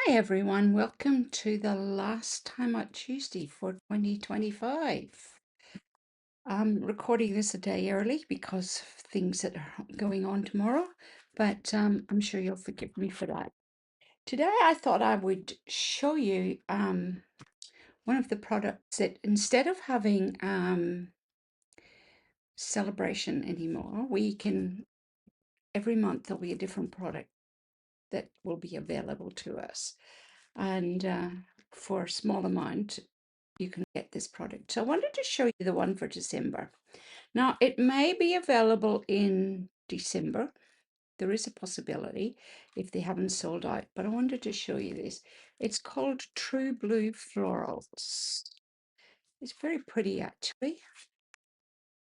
Hi everyone, welcome to the last Timeout Tuesday for 2025. I'm recording this a day early because of things that are going on tomorrow, but I'm sure you'll forgive me for that. Today I thought I would show you one of the products that instead of having celebration anymore, every month there'll be a different product that will be available to us. And for a small amount, you can get this product. So I wanted to show you the one for December. Now, it may be available in December. There is a possibility if they haven't sold out, but I wanted to show you this. It's called True Blue Florals. It's very pretty, actually.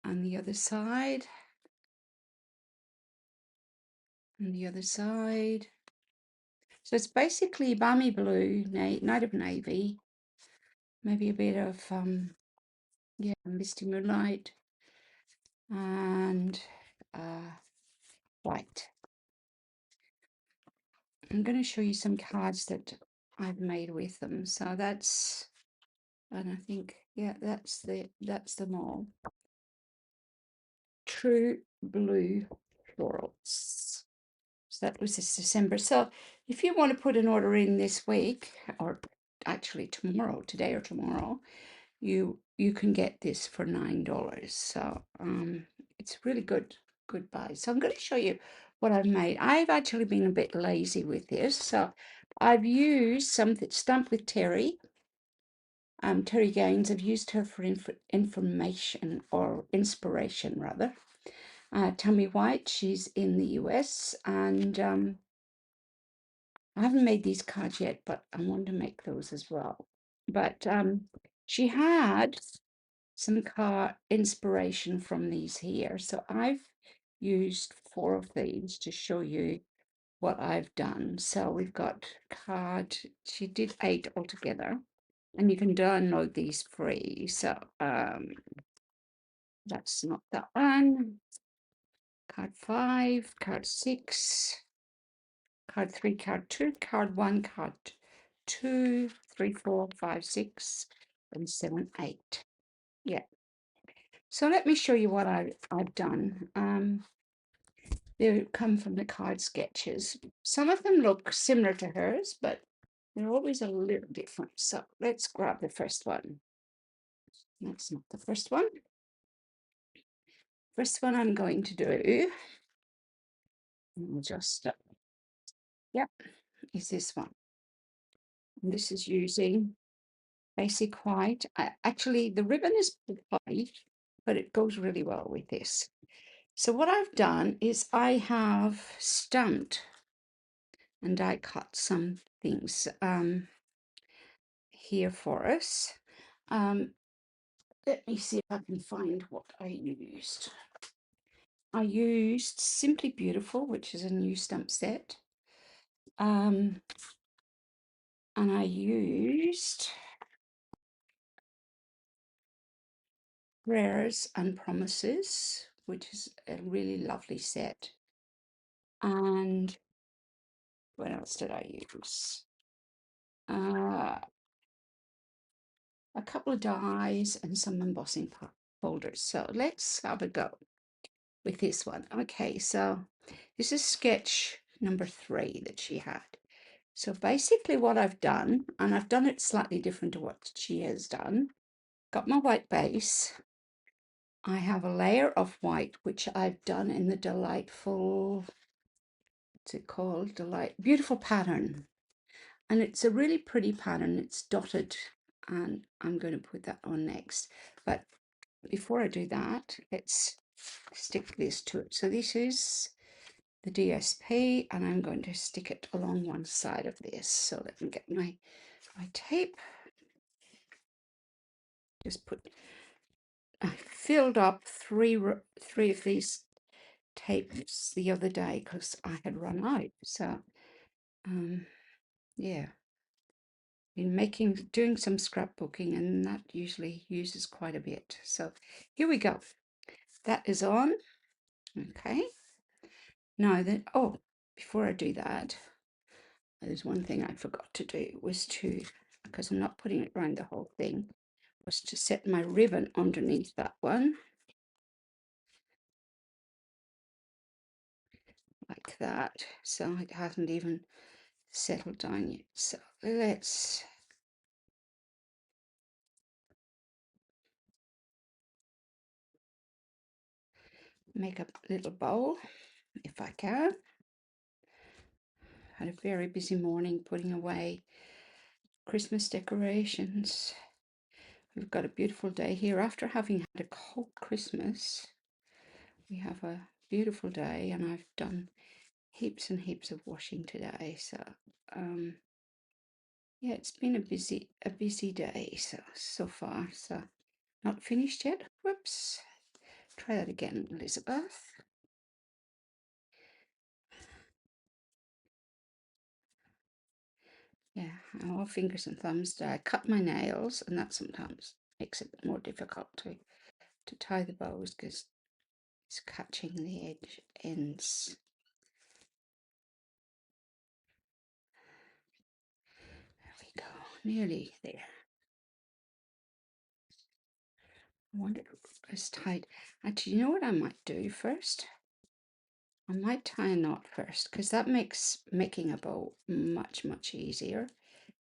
On the other side, and the other side. So it's basically balmy blue, night of navy, maybe a bit of misty moonlight, and white. I'm going to show you some cards that I've made with them. So that's, and I think, yeah, that's them all. True Blue Florals. So that was this December. So if you want to put an order in this week, or actually tomorrow, today or tomorrow, you can get this for $9. So it's really good buy. So I'm going to show you what I've made. I've actually been a bit lazy with this, so I've used something stamped with Terry. Terry Gaines. I've used her for information or inspiration rather. Tammy White, she's in the US, and I haven't made these cards yet, but I want to make those as well. But she had some card inspiration from these here. So I've used 4 of these to show you what I've done. So we've got card, she did 8 altogether, and you can download these free. So that's not that one. Card 5, card 6, card 3, card 2, card 1, card 2, 3, 4, 5, 6, and 7, 8. Yeah. So let me show you what I've done. They come from the card sketches. Some of them look similar to hers, but they're always a little different. So let's grab the first one. That's not the first one. First one I'm going to do, just, yep, is this one. And this is using basic white. Actually, the ribbon is white, but it goes really well with this. So what I've done is I have stamped and I cut some things here for us. Let me see if I can find what I used. I used Simply Beautiful, which is a new stamp set. And I used Prayers and Promises, which is a really lovely set. And what else did I use? A couple of dies and some embossing folders. So let's have a go with this one. Okay, so this is sketch number 3 that she had. So basically what I've done, and I've done it slightly different to what she has done, got my white base. I have a layer of white, which I've done in the delightful, what's it called? Beautiful pattern. And it's a really pretty pattern. It's dotted, and I'm going to put that on next. But before I do that, let's stick this to it. So this is the DSP, and I'm going to stick it along one side of this. So let me get my tape. I filled up three of these tapes the other day because I had run out. So yeah, been doing some scrapbooking, and that usually uses quite a bit. So here we go. That is on. Okay. Now then, oh, before I do that, There's one thing I forgot to do was to, because I'm not putting it around the whole thing, was to set my ribbon underneath that one. Like that. So it hasn't even settled down yet. So let's make a little bowl if I can. Had a very busy morning putting away Christmas decorations. We've got a beautiful day here. After having had a cold Christmas, we have a beautiful day, and I've done heaps and heaps of washing today. So yeah, it's been a busy day so far. So not finished yet. Whoops. Try that again, Elizabeth. Yeah, all fingers and thumbs. I cut my nails, and that sometimes makes it more difficult to tie the bows because it's catching the ends. There we go, nearly there. I wonder if it's tight. Actually, you know what I might do first? I might tie a knot first because that makes making a bow much, much easier.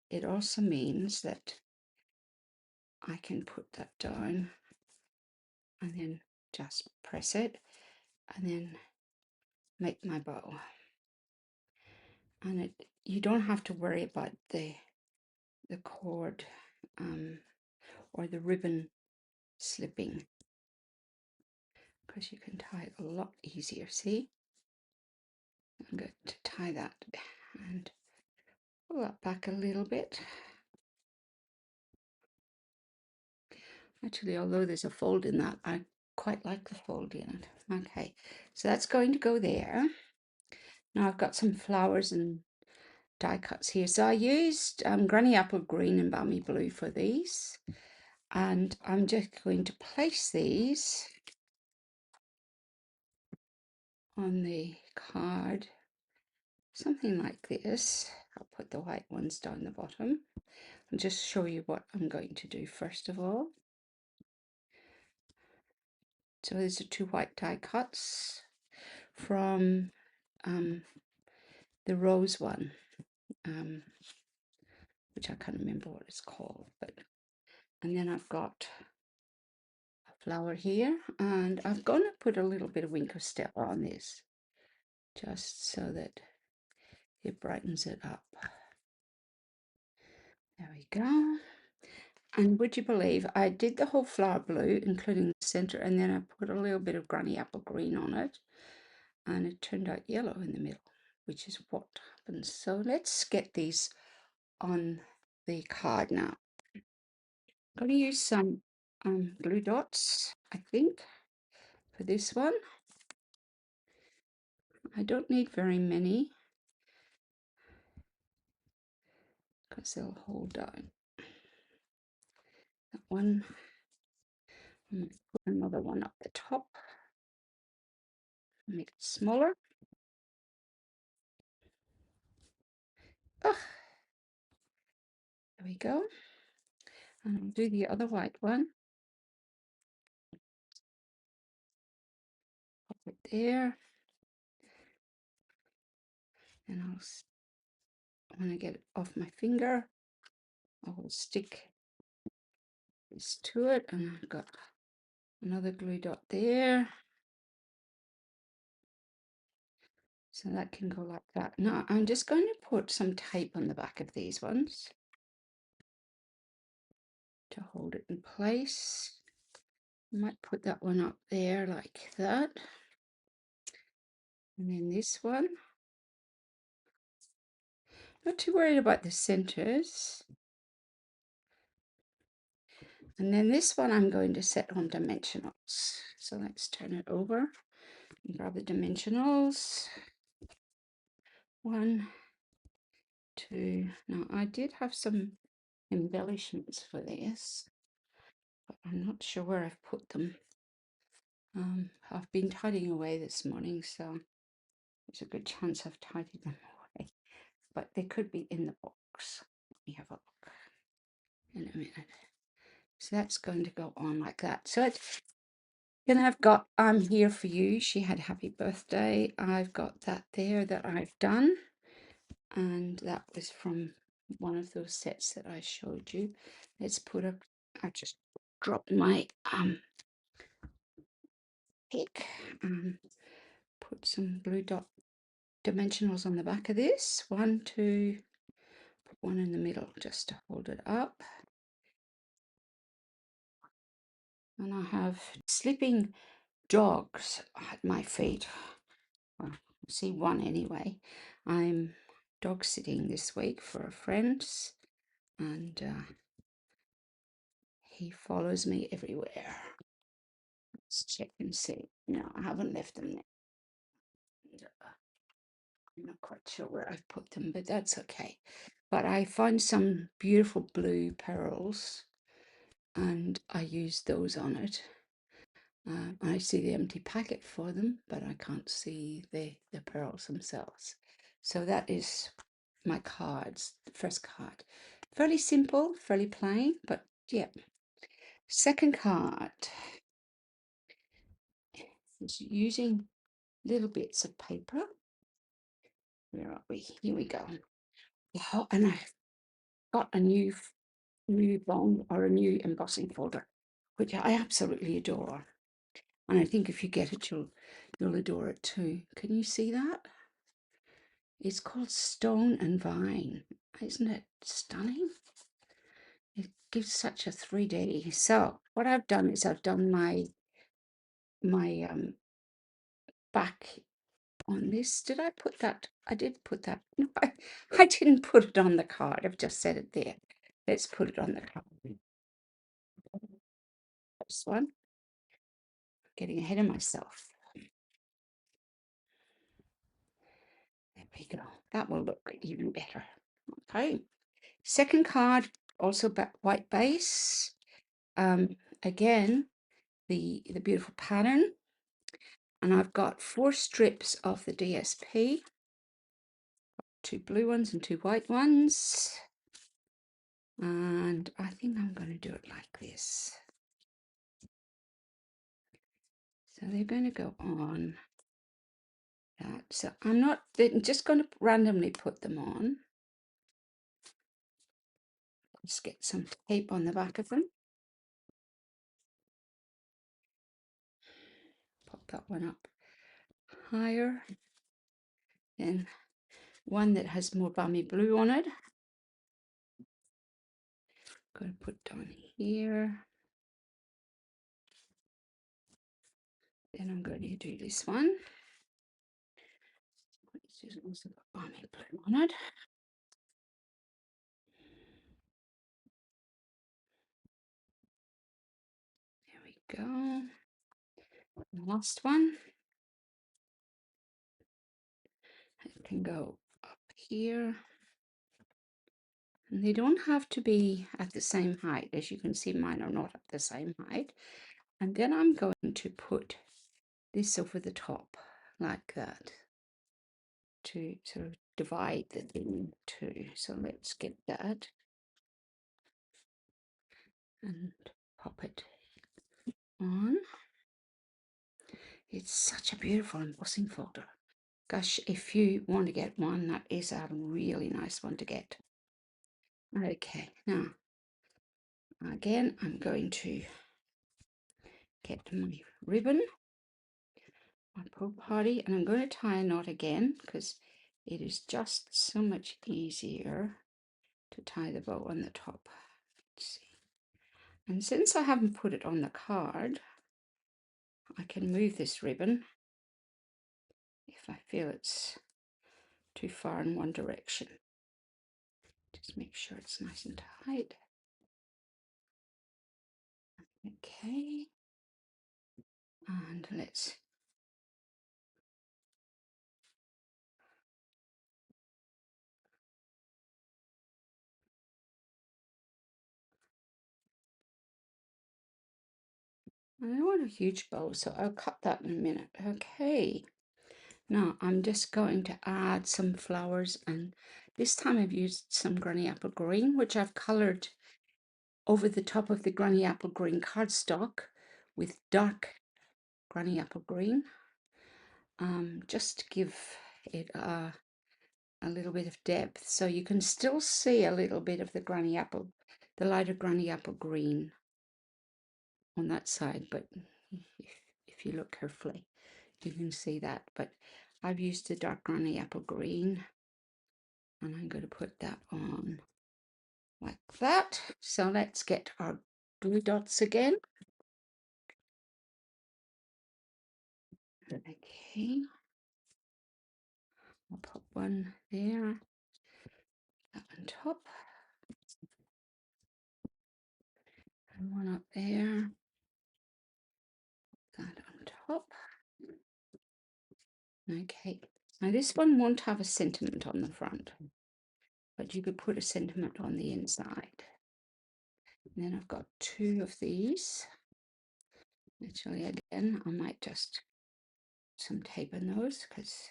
It also means that I can put that down and then just press it and then make my bow. And you don't have to worry about the cord or the ribbon slipping because you can tie it a lot easier. See, I'm going to tie that and pull that back a little bit. Actually, although there's a fold in that, I quite like the fold in it. Okay, so that's going to go there. Now I've got some flowers and die cuts here. So I used Granny Apple Green and Balmy Blue for these. And I'm just going to place these on the card, something like this. I'll put the white ones down the bottom and just show you what I'm going to do first of all. So these are two white die cuts from the rose one, which I can't remember what it's called, and then I've got a flower here, and I'm going to put a little bit of Winker Stella on this just so that it brightens it up. There we go. And would you believe I did the whole flower blue, including the center, and then I put a little bit of Granny Apple Green on it, and it turned out yellow in the middle, which is what happens. So let's get these on the card now. I'm going to use some glue dots, I think, for this one. I don't need very many because they'll hold down. That one. I'm going to put another one up the top. Make it smaller. Oh, there we go. And I'll do the other white one. Pop it there. And when I get it off my finger, I will stick this to it. And I've got another glue dot there. So that can go like that. Now I'm just going to put some tape on the back of these ones to hold it in place. I might put that one up there like that. And then this one. Not too worried about the centers. And then this one I'm going to set on dimensionals. So let's turn it over and grab the dimensionals. 1, 2. Now I did have some embellishments for this, but I'm not sure where I've put them. I've been tidying away this morning, so there's a good chance I've tidied them away. but they could be in the box. Let me have a look in a minute. So that's going to go on like that. So it's then I've got I'm Here For You. She had happy birthday. I've got that there that I've done. And that was from one of those sets that I showed you. Let's put a, I just dropped my pick and put some blue dot dimensionals on the back of this. One, two, put one in the middle just to hold it up. And I have sleeping dogs at my feet. Well, I see one anyway. I'm dog sitting this week for a friend, and he follows me everywhere. Let's check and see. No, I haven't left them there. I'm not quite sure where I've put them, but that's okay. But I found some beautiful blue pearls, and I used those on it. I see the empty packet for them, but I can't see the pearls themselves. So that is my cards, the first card. Fairly simple, fairly plain, but yeah. Second card is using little bits of paper. Where are we? Here we go. Oh, and I got a new bond or a new embossing folder, which I absolutely adore. And I think if you get it, you'll adore it too. Can you see that? It's called Stone and Vine. Isn't it stunning? It gives such a 3D. So what I've done is I've done my back on this. Did I put that? I did put that. No, I didn't put it on the card. I've just said it there. Let's put it on the card. This one. Getting ahead of myself. There we go. That will look even better. Okay. Second card, also white base. Again, the beautiful pattern. And I've got 4 strips of the DSP. 2 blue ones and 2 white ones. And I think I'm going to do it like this. So they're going to go on that. So I'm just going to randomly put them on. Just get some tape on the back of them. Pop that one up higher. Then one that has more balmy blue on it. Going to put down here. Then I'm going to do this one. This is also got balmy blue on it. There we go. The last one. It can go up here. And they don't have to be at the same height. As you can see, mine are not at the same height. And then I'm going to put this over the top like that to sort of divide the thing too. So let's get that and pop it on. It's such a beautiful embossing folder. Gosh, if you want to get one, that is a really nice one to get. Okay, now again, I'm going to get my ribbon, my pearl party, and I'm going to tie a knot again because it is just so much easier to tie the bow on the top. Let's see. And since I haven't put it on the card, I can move this ribbon if I feel it's too far in one direction. Just make sure it's nice and tight. Okay. And let's I don't want a huge bow, so I'll cut that in a minute. Okay. Now I'm just going to add some flowers and This time I've used some Granny Apple Green, which I've coloured over the top of the Granny Apple Green cardstock with dark Granny Apple Green, just to give it a little bit of depth, so you can still see a little bit of the the lighter Granny Apple Green on that side, but if you look carefully, you can see that. But I've used the dark Granny Apple Green, and I'm going to put that on like that. So let's get our glue dots again. Okay, I'll put one there, that on top, and one up there, that on top. Okay, now this one won't have a sentiment on the front, but you could put a sentiment on the inside. And then I've got two of these. Actually, again, I might just put some tape in those, because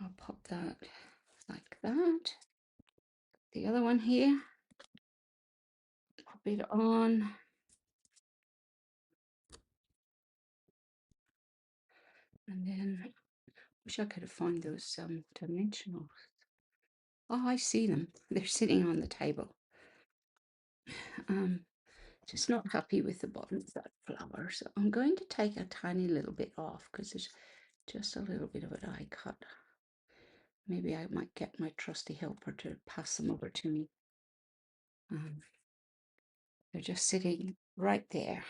I'll pop that like that. The other one here, pop it on. And then, wish I could have found those dimensionals. Oh, I see them. They're sitting on the table. Just not happy with the bottom of that flower. So I'm going to take a tiny little bit off, because there's just a little bit of a die cut. Maybe I might get my trusty helper to pass them over to me. They're just sitting right there.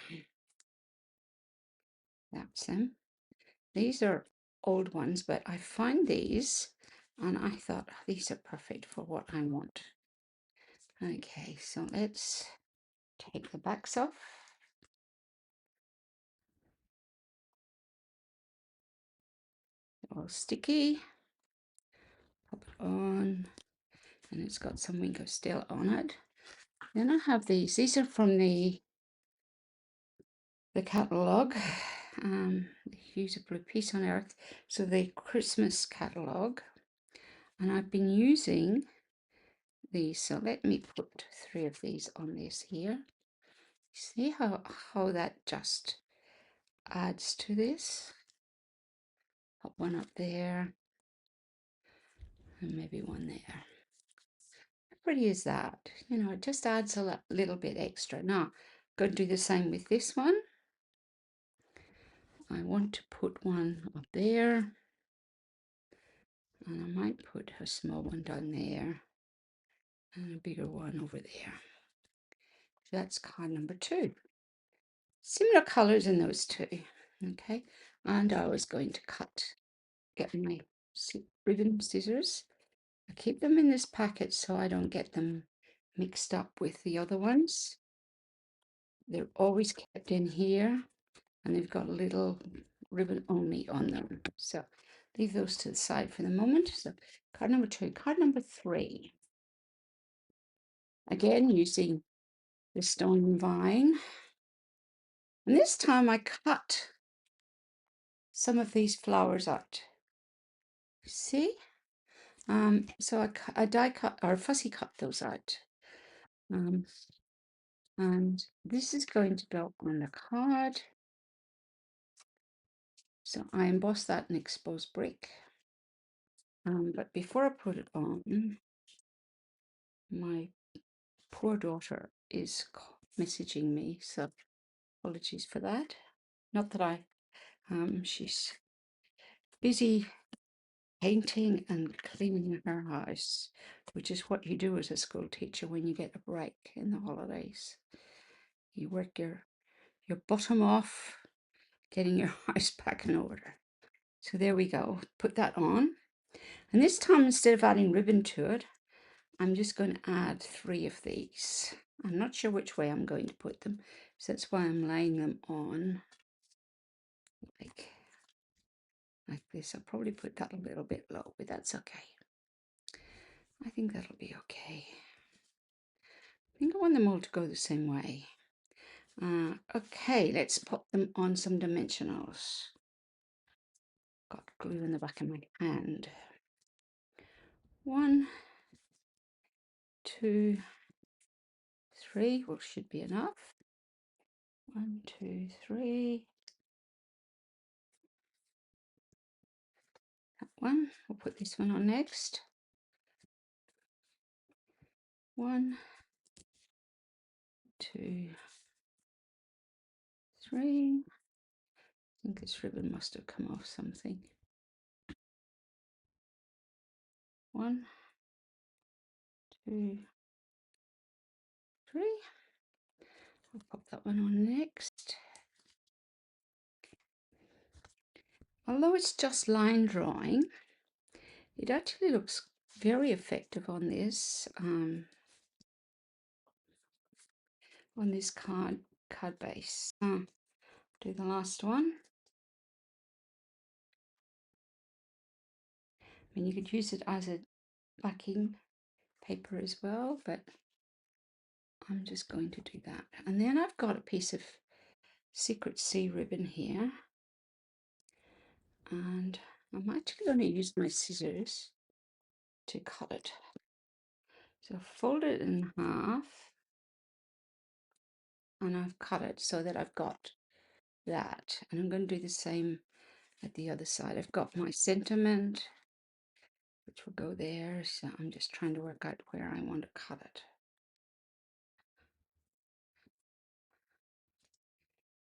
That's them. These are old ones, but I find these and I thought, oh, these are perfect for what I want. Okay, so let's take the backs off. All sticky. Pop it on, and it's got some Winko still on it. Then I have these. These are from the catalogue. Use a blue piece on earth. So the Christmas catalogue, and I've been using these. So let me put 3 of these on this here. See how that just adds to this. Pop one up there, and maybe one there. How pretty is that? You know, it just adds a little bit extra. Now, I'm going to do the same with this one. I want to put one up there, and I might put a small one down there, and a bigger one over there. So that's card number 2. Similar colors in those two. Okay, and I was going to get my ribbon scissors. I keep them in this packet so I don't get them mixed up with the other ones. They're always kept in here, and they've got a little ribbon only on them. So leave those to the side for the moment. So card number 2. Card number 3. Again, using the stone vine. And this time I cut some of these flowers out. See? So I die cut or fussy cut those out. And this is going to go on the card. So I emboss that in exposed brick. But before I put it on, my poor daughter is messaging me, so apologies for that. Not that she's busy painting and cleaning her house, which is what you do as a school teacher when you get a break in the holidays. You work your bottom off getting your house back in order. So there we go. Put that on. And this time, instead of adding ribbon to it, I'm just going to add 3 of these. I'm not sure which way I'm going to put them, so that's why I'm laying them on like this. I'll probably put that a little bit low, but that's okay. I think that'll be okay. I think I want them all to go the same way. Okay, let's pop them on some dimensionals. Got glue in the back of my hand. 1, 2, 3, well, should be enough. 1, 2, 3. That one. We'll put this one on next. 1, 2, 3. I think this ribbon must have come off something. 1, 2, 3. I'll pop that one on next. Although it's just line drawing, it actually looks very effective on this card base. Do the last one. I mean, you could use it as a backing paper as well, but I'm just going to do that. And then I've got a piece of Secret Sea ribbon here, and I'm actually going to use my scissors to cut it. So fold it in half, and I've cut it so that I've got that. And I'm going to do the same at the other side. I've got my sentiment, which will go there. So I'm just trying to work out where I want to cut it.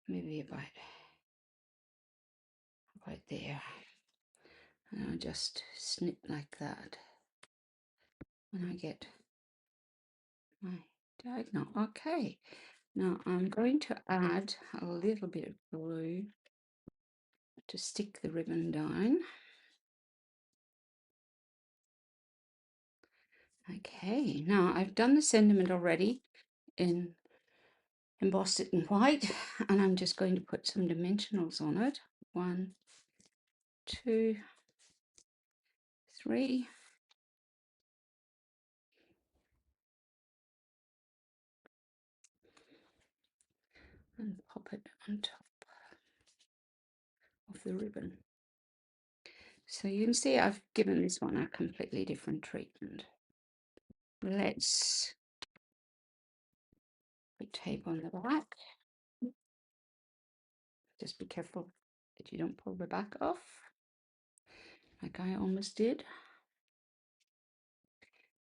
Maybe about there. And I'll just snip like that. And I get my diagonal. Okay. Now I'm going to add a little bit of glue to stick the ribbon down. Okay, now I've done the sentiment already embossed it in white, and I'm just going to put some dimensionals on it. 1, 2, 3. And pop it on top of the ribbon. So you can see I've given this one a completely different treatment. Let's put tape on the back. Just be careful that you don't pull the back off, like I almost did.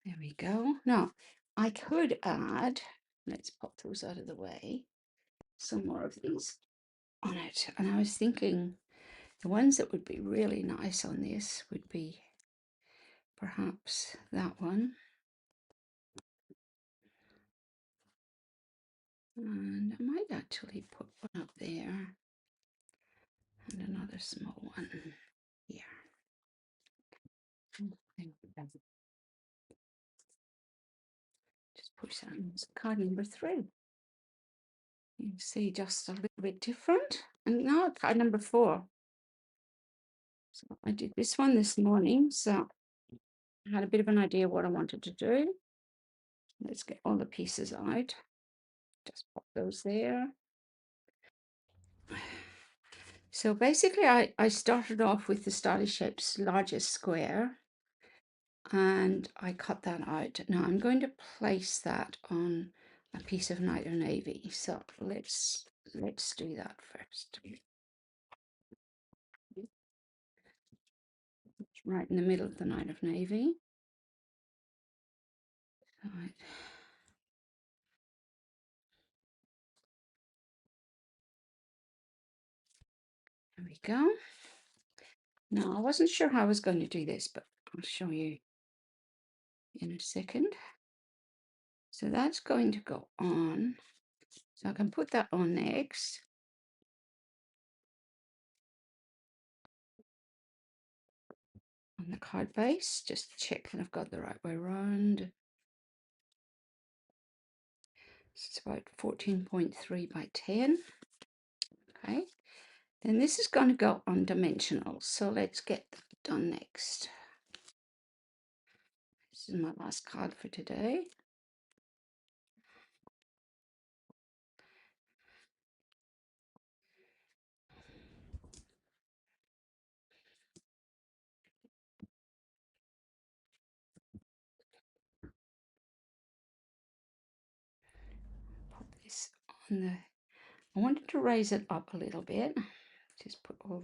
There we go. Now, I could add, let's pop those out of the way, some more of these on it. And I was thinking the ones that would be really nice on this would be perhaps that one. And I might actually put one up there and another small one here. Just push that in card number 3. You can see just a little bit different. And now card number 4. So I did this one this morning, so I had a bit of an idea what I wanted to do. Let's get all the pieces out. Just pop those there. So basically I started off with the Stylish Shapes largest square, and I cut that out. Now I'm going to place that on a piece of Night of Navy. So let's do that first. Right in the middle of the Night of Navy. Right. There we go. Now I wasn't sure how I was going to do this, but I'll show you in a second. So that's going to go on. So I can put that on next. On the card base, just check that I've got the right way around. It's about 14.3 by 10. Okay. Then this is going to go on dimensionals. So let's get that done next. This is my last card for today. and I wanted to raise it up a little bit. Just put all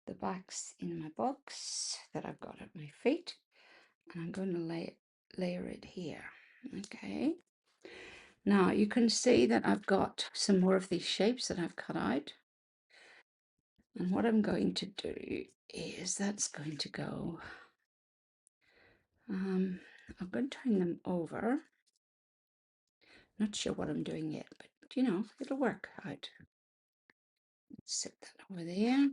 the backs in my box that I've got at my feet, and I'm going to layer it here. Okay. Now you can see that I've got some more of these shapes that I've cut out. And what I'm going to do is that's going to go, I'm going to turn them over. Not sure what I'm doing yet, but you know, it'll work out. Set that over there,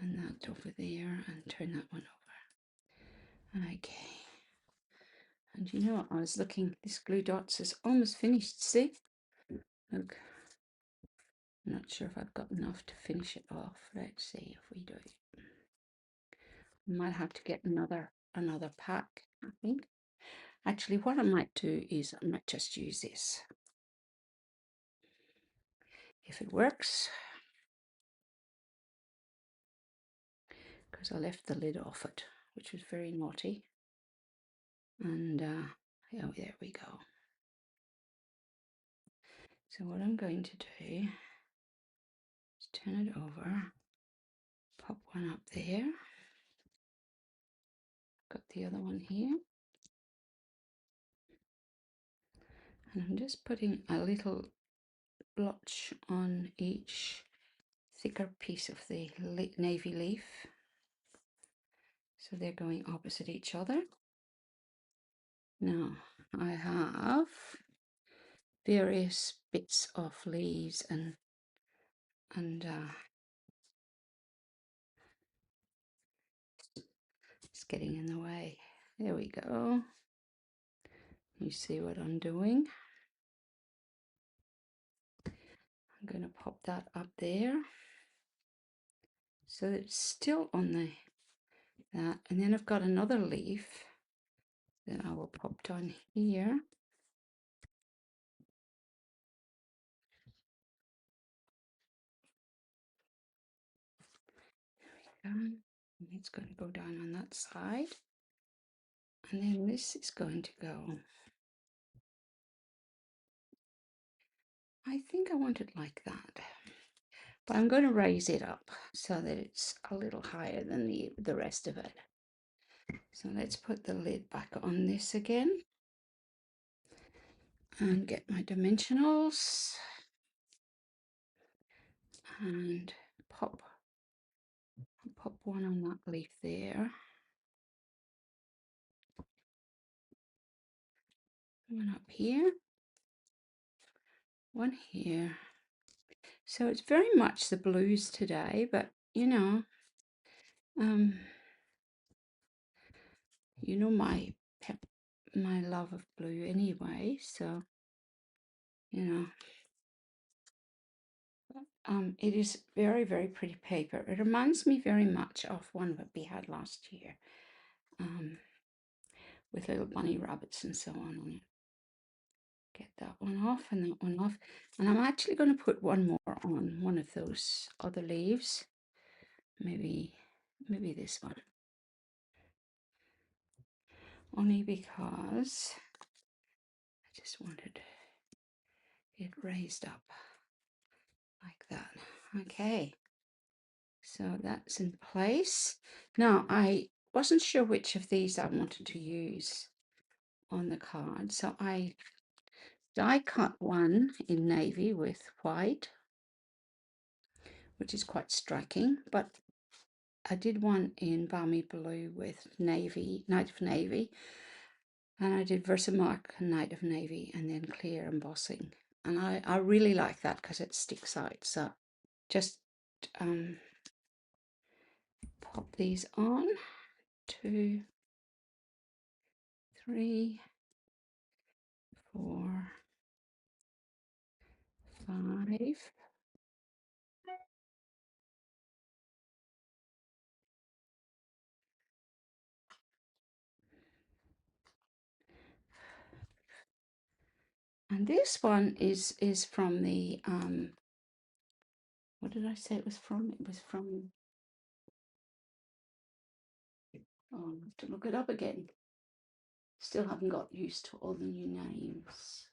and that over there, and turn that one over. Okay. And you know, I was looking, this glue dots is almost finished, see? Look. I'm not sure if I've got enough to finish it off. Let's see if we do it. We might have to get another pack, I think. Actually, what I might do is I might just use this. If it works, because I left the lid off it, which was very naughty. And yeah, there we go. So what I'm going to do is turn it over, pop one up there. Got the other one here. And I'm just putting a little blotch on each thicker piece of the navy leaf. So they're going opposite each other. Now I have various bits of leaves and it's getting in the way. There we go. You see what I'm doing? I'm going to pop that up there so it's still on that, and then I've got another leaf that I will pop down here. There we go. And it's going to go down on that side, and then this is going to go. I think I want it like that, but I'm going to raise it up so that it's a little higher than the rest of it. So let's put the lid back on this again and get my dimensionals and pop one on that leaf there, one up here, one here. So it's very much the blues today, but you know my love of blue anyway, so you know it is very, very pretty paper. It reminds me very much of one that we had last year, with little bunny rabbits and so on it. Get that one off and that one off, and I'm actually going to put one more on one of those other leaves, maybe this one, only because I just wanted it raised up like that. Okay, so that's in place. Now I wasn't sure which of these I wanted to use on the card, so I die cut one in navy with white, which is quite striking, but I did one in balmy blue with navy, night of navy, and I did Versamark night of navy and then clear embossing, and I really like that because it sticks out. So just pop these on, 2, 3, 4, 5. And this one is from the what did I say it was from? It was from, oh, I'll have to look it up again. Still haven't got used to all the new names.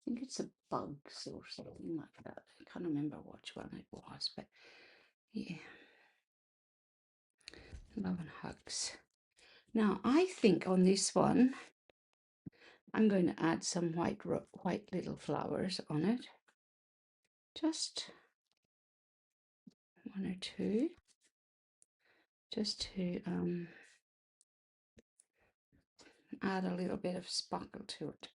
think it's a bugs or something like that. I can't remember which one it was, but yeah, love and hugs. Now I think on this one, I'm going to add some white little flowers on it. Just one or two, just to add a little bit of sparkle to it.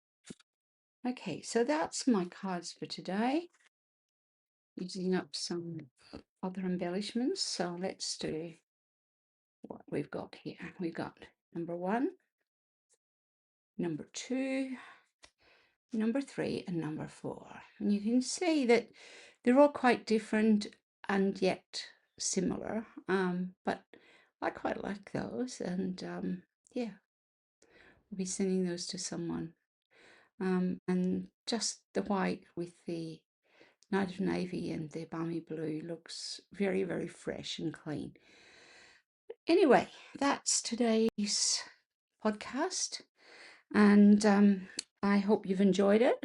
Okay, so that's my cards for today. Using up some other embellishments. So let's do what we've got here. We've got number 1, number 2, number 3, and number 4. And you can see that they're all quite different and yet similar. But I quite like those, and yeah, we'll be sending those to someone. And just the white with the Night of Navy and the balmy blue looks very, very fresh and clean. Anyway, that's today's podcast, and I hope you've enjoyed it.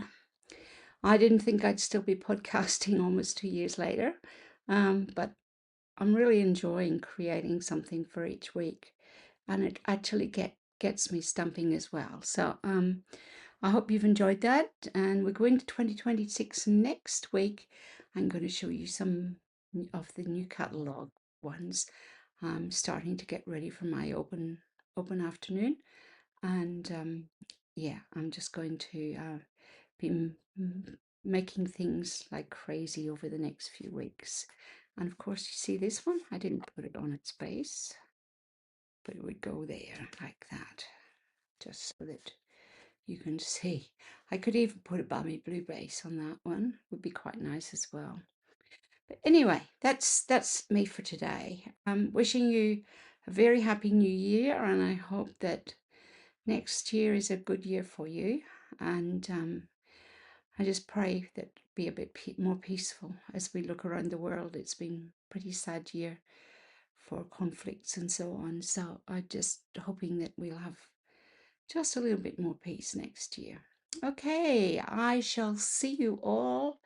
I didn't think I'd still be podcasting almost 2 years later, but I'm really enjoying creating something for each week, and it actually gets me stumping as well. So I hope you've enjoyed that, and we're going to 2026 next week. I'm going to show you some of the new catalogue ones. I'm starting to get ready for my open afternoon, and yeah, I'm just going to be making things like crazy over the next few weeks. And of course, you see this one, I didn't put it on its base, but it would go there like that, just so that you can see. I could even put a balmy blue base on that one, would be quite nice as well. But anyway, that's me for today. I'm wishing you a very happy new year, and I hope that next year is a good year for you. And I just pray that it be a bit more peaceful as we look around the world. It's been a pretty sad year for conflicts and so on. So I'm just hoping that we'll have just a little bit more peace next year. Okay, I shall see you all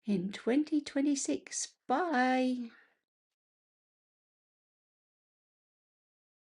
in 2026. Bye.